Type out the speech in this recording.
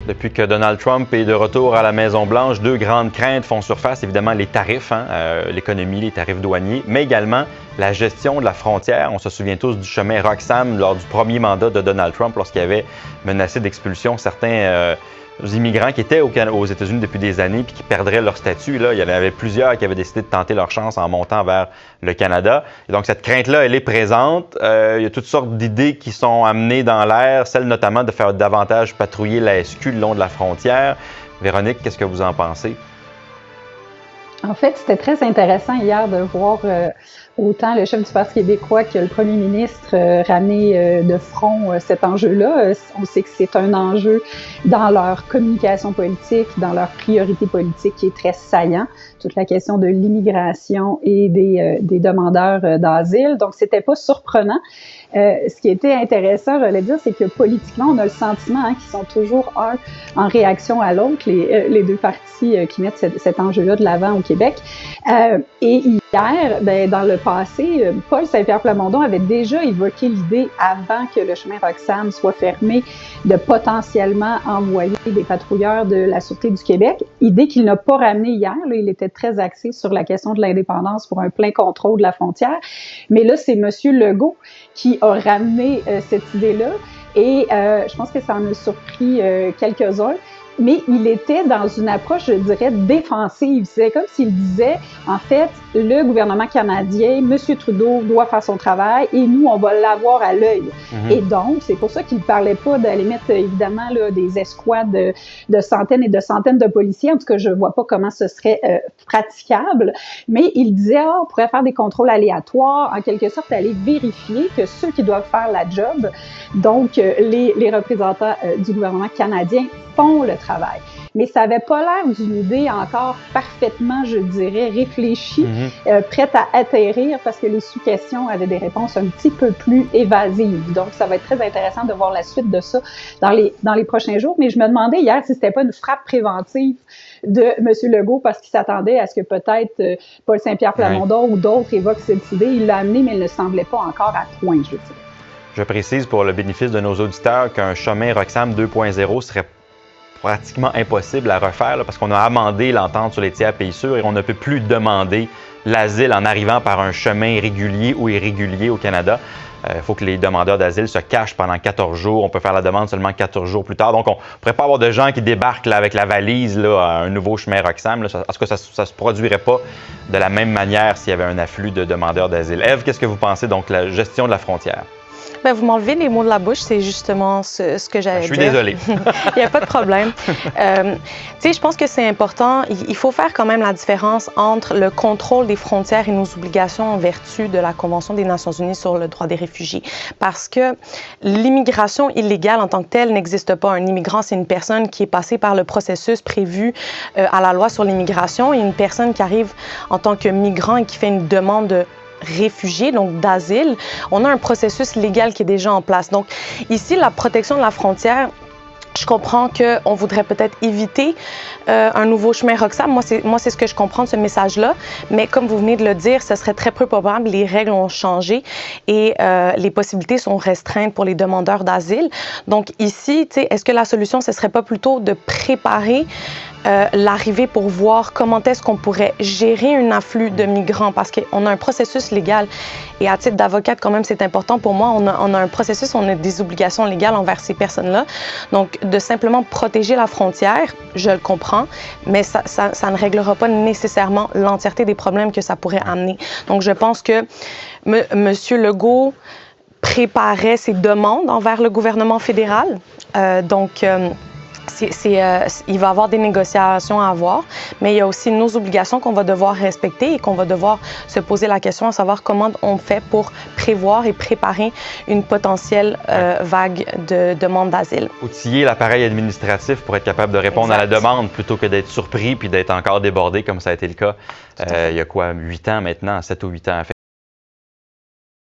Depuis que Donald Trump est de retour à la Maison-Blanche, deux grandes craintes font surface. Évidemment, les tarifs, l'économie, les tarifs douaniers, mais également la gestion de la frontière. On se souvient tous du chemin Roxham lors du premier mandat de Donald Trump, lorsqu'il avait menacé d'expulsion certains immigrants qui étaient aux États-Unis depuis des années puis qui perdraient leur statut. Là, il y en avait plusieurs qui avaient décidé de tenter leur chance en montant vers le Canada. Et donc, cette crainte-là, elle est présente. Il y a toutes sortes d'idées qui sont amenées dans l'air, celle notamment de faire davantage patrouiller la SQ le long de la frontière. Véronique, qu'est-ce que vous en pensez? En fait, c'était très intéressant hier de voir autant le chef du Parti québécois que le premier ministre ramener de front cet enjeu-là. On sait que c'est un enjeu dans leur communication politique, dans leur priorité politique qui est très saillant. Toute la question de l'immigration et des demandeurs d'asile. Donc, c'était pas surprenant. Ce qui était intéressant, j'allais dire, c'est que politiquement, on a le sentiment qu'ils sont toujours en réaction à l'autre, les deux partis qui mettent cet enjeu-là de l'avant au Québec. Et hier, dans le passé, Paul Saint-Pierre Plamondon avait déjà évoqué l'idée, avant que le chemin Roxham soit fermé, de potentiellement envoyer des patrouilleurs de la Sûreté du Québec. Idée qu'il n'a pas ramenée hier. Là, il était très axé sur la question de l'indépendance pour un plein contrôle de la frontière. Mais là, c'est M. Legault qui a ramené cette idée-là. Et je pense que ça en a surpris quelques-uns. Mais il était dans une approche, je dirais, défensive. C'est comme s'il disait, en fait, le gouvernement canadien, M. Trudeau doit faire son travail et nous, on va l'avoir à l'œil. Et donc, c'est pour ça qu'il ne parlait pas d'aller mettre, évidemment, là, des escouades de centaines et de centaines de policiers. En tout cas, je ne vois pas comment ce serait praticable. Mais il disait, on pourrait faire des contrôles aléatoires, en quelque sorte, aller vérifier que ceux qui doivent faire la job, donc les représentants du gouvernement canadien, font le travail. Mais ça n'avait pas l'air d'une idée encore parfaitement, je dirais, réfléchie, prête à atterrir parce que les sous-questions avaient des réponses un petit peu plus évasives. Donc, ça va être très intéressant de voir la suite de ça dans les prochains jours. Mais je me demandais hier si c'était pas une frappe préventive de M. Legault parce qu'il s'attendait à ce que peut-être Paul Saint-Pierre Plamondon ou d'autres évoquent cette idée. Il l'a amené, mais elle ne semblait pas encore à point, je dirais. Je précise pour le bénéfice de nos auditeurs qu'un chemin Roxham 2.0 serait pratiquement impossible à refaire là, parce qu'on a amendé l'entente sur les tiers pays sûrs et on ne peut plus demander l'asile en arrivant par un chemin régulier ou irrégulier au Canada. Il faut que les demandeurs d'asile se cachent pendant 14 jours. On peut faire la demande seulement 14 jours plus tard. Donc, on ne pourrait pas avoir de gens qui débarquent là, avec la valise là, à un nouveau chemin Roxham. Là. Est-ce que ça ne se produirait pas de la même manière s'il y avait un afflux de demandeurs d'asile? Ève, qu'est-ce que vous pensez donc de la gestion de la frontière? Bien, vous m'enlevez les mots de la bouche, c'est justement ce que j'allais dire. Je suis désolée. Il n'y a pas de problème. Tu sais, je pense que c'est important. Il faut faire quand même la différence entre le contrôle des frontières et nos obligations en vertu de la Convention des Nations unies sur le droit des réfugiés. Parce que l'immigration illégale en tant que telle n'existe pas. Un immigrant, c'est une personne qui est passée par le processus prévu à la loi sur l'immigration et une personne qui arrive en tant que migrant et qui fait une demande de réfugiés, donc d'asile, on a un processus légal qui est déjà en place. Donc ici, la protection de la frontière, je comprends qu'on voudrait peut-être éviter un nouveau chemin Roxham. Moi, c'est ce que je comprends de ce message-là. Mais comme vous venez de le dire, ce serait très peu probable. Les règles ont changé et les possibilités sont restreintes pour les demandeurs d'asile. Donc ici, est-ce que la solution, ce serait pas plutôt de préparer l'arrivée pour voir comment est-ce qu'on pourrait gérer un afflux de migrants parce qu'on a un processus légal et à titre d'avocate quand même c'est important pour moi, on a un processus, on a des obligations légales envers ces personnes-là. Donc de simplement protéger la frontière, je le comprends, mais ça ne réglera pas nécessairement l'entièreté des problèmes que ça pourrait amener. Donc je pense que M. Legault préparait ses demandes envers le gouvernement fédéral. Il va y avoir des négociations à avoir, mais il y a aussi nos obligations qu'on va devoir respecter et qu'on va devoir se poser la question à savoir comment on fait pour prévoir et préparer une potentielle vague de demandes d'asile. Outiller l'appareil administratif pour être capable de répondre à la demande plutôt que d'être surpris puis d'être encore débordé comme ça a été le cas il y a quoi, 8 ans maintenant, 7 ou 8 ans.